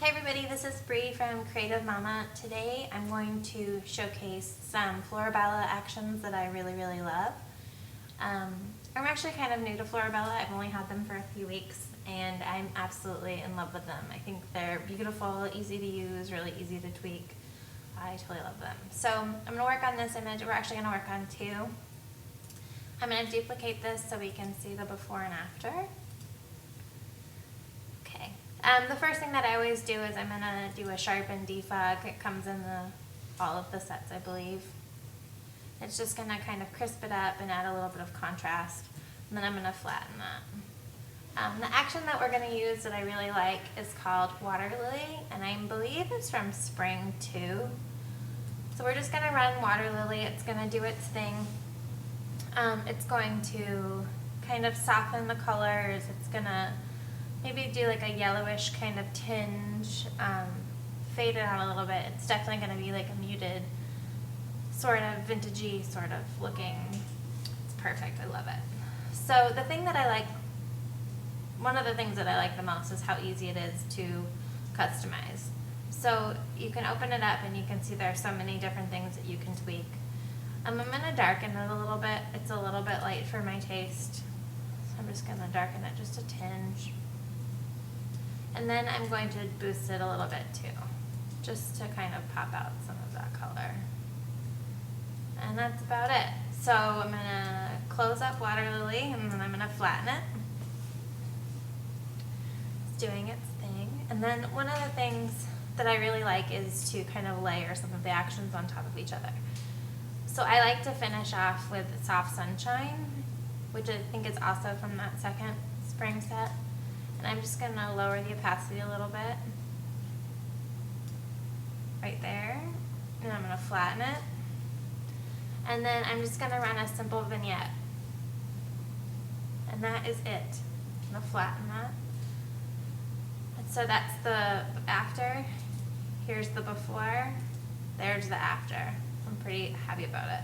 Hey everybody, this is Bree from Creative Mama. Today I'm going to showcase some Florabella actions that I really love. I'm actually kind of new to Florabella. I've only had them for a few weeks and I'm absolutely in love with them. I think they're beautiful, easy to use, really easy to tweak. I totally love them. So I'm going to work on this image. We're actually going to work on two. I'm going to duplicate this so we can see the before and after. Okay. The first thing that I always do is I'm going to do a sharpen defog. It comes in all of the sets, I believe. It's just going to kind of crisp it up and add a little bit of contrast. And then I'm going to flatten that. The action that we're going to use that I really like is called Water Lily, and I believe it's from Spring 2. So we're just going to run Water Lily. It's going to do its thing. It's going to kind of soften the colors. It's going to maybe do like a yellowish kind of tinge, fade it out a little bit. It's definitely going to be like a muted, sort of vintagey sort of looking. It's perfect. I love it. So the thing that I like, one of the things that I like the most is how easy it is to customize. So you can open it up and you can see there are so many different things that you can tweak. I'm going to darken it a little bit. It's a little bit light for my taste. So I'm just going to darken it just a tinge. And then I'm going to boost it a little bit too, just to kind of pop out some of that color. And that's about it. So I'm going to close up Water Lily and then I'm going to flatten it. It's doing its thing. And then one of the things that I really like is to kind of layer some of the actions on top of each other. So I like to finish off with Soft Sunshine, which I think is also from that second spring set. And I'm just going to lower the opacity a little bit, right there, and I'm going to flatten it. And then I'm just going to run a simple vignette. And that is it. I'm going to flatten that. And so that's the after. Here's the before. There's the after. I'm pretty happy about it.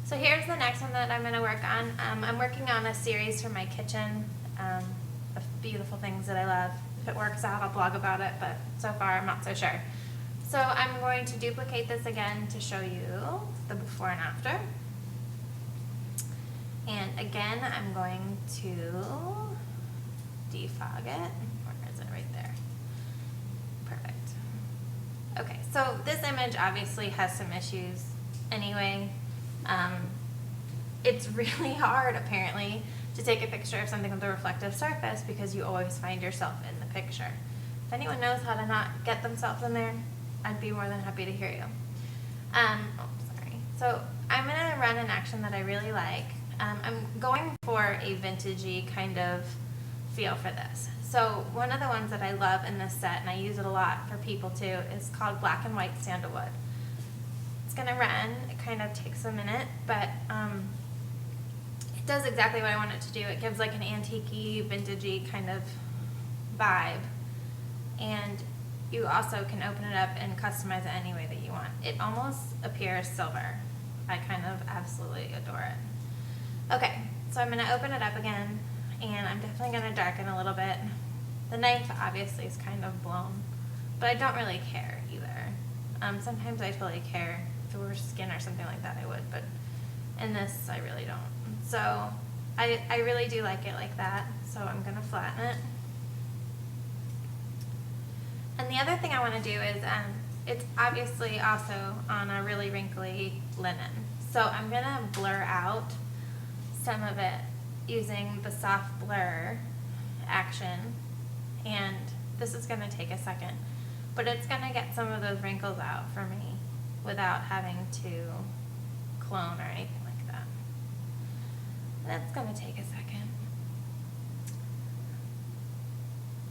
So here's the next one that I'm going to work on. I'm working on a series for my kitchen of beautiful things that I love. If it works out, I'll blog about it, but so far I'm not so sure. So I'm going to duplicate this again to show you the before and after. And again, I'm going to defog it. Where is it? Right there. Perfect. Okay, so this image obviously has some issues anyway. It's really hard, apparently, to take a picture of something with a reflective surface because you always find yourself in the picture. If anyone knows how to not get themselves in there, I'd be more than happy to hear you. So I'm going to run an action that I really like. I'm going for a vintagey kind of feel for this. So one of the ones that I love in this set, and I use it a lot for people too, is called Black and White Sandalwood. It's going to run. It kind of takes a minute, but it does exactly what I want it to do. It gives like an antique-y, vintagey kind of vibe. And you also can open it up and customize it any way that you want. It almost appears silver. I kind of absolutely adore it. Okay, so I'm going to open it up again, and I'm definitely going to darken a little bit. The knife obviously is kind of blown, but I don't really care either. Sometimes I totally care. If it were skin or something like that, I would, but in this, I really don't. So I really do like it like that, so I'm going to flatten it. And the other thing I want to do is, it's obviously also on a really wrinkly linen. So I'm going to blur out some of it using the soft blur action. And this is going to take a second, but it's going to get some of those wrinkles out for me without having to clone or anything like that. That's going to take a second.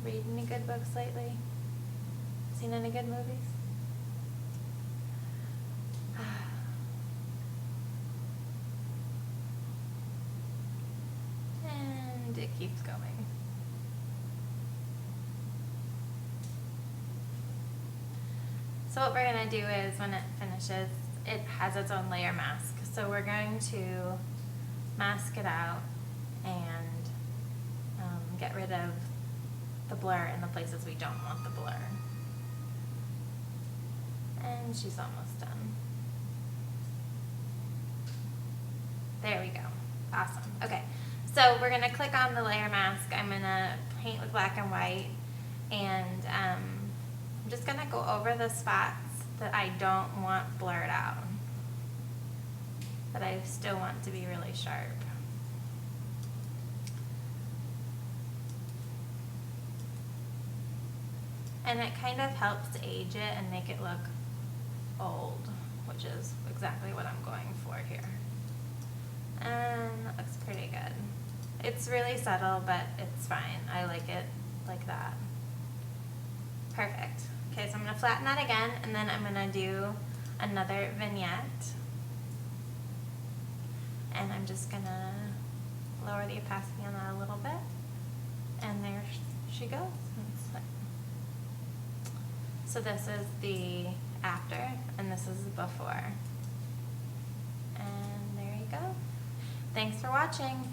Read any good books lately? Seen any good movies? And it keeps going. So what we're going to do is when it finishes, it has its own layer mask. So we're going to mask it out and get rid of the blur in the places we don't want the blur. And she's almost done. There we go. Awesome. Okay, so we're gonna click on the layer mask. I'm gonna paint with black and white, and I'm just gonna go over the spots that I don't want blurred out, that I still want to be really sharp. And it kind of helps age it and make it look old, which is exactly what I'm going for here. And that looks pretty good. It's really subtle, but it's fine. I like it like that. Perfect. Okay, so I'm gonna flatten that again, and then I'm gonna do another vignette. And I'm just gonna lower the opacity on that a little bit. And there she goes. So this is the after, and this is the before. And there you go. Thanks for watching.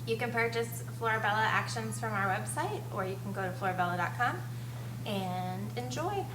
You can purchase Florabella actions from our website, or you can go to florabella.com and enjoy.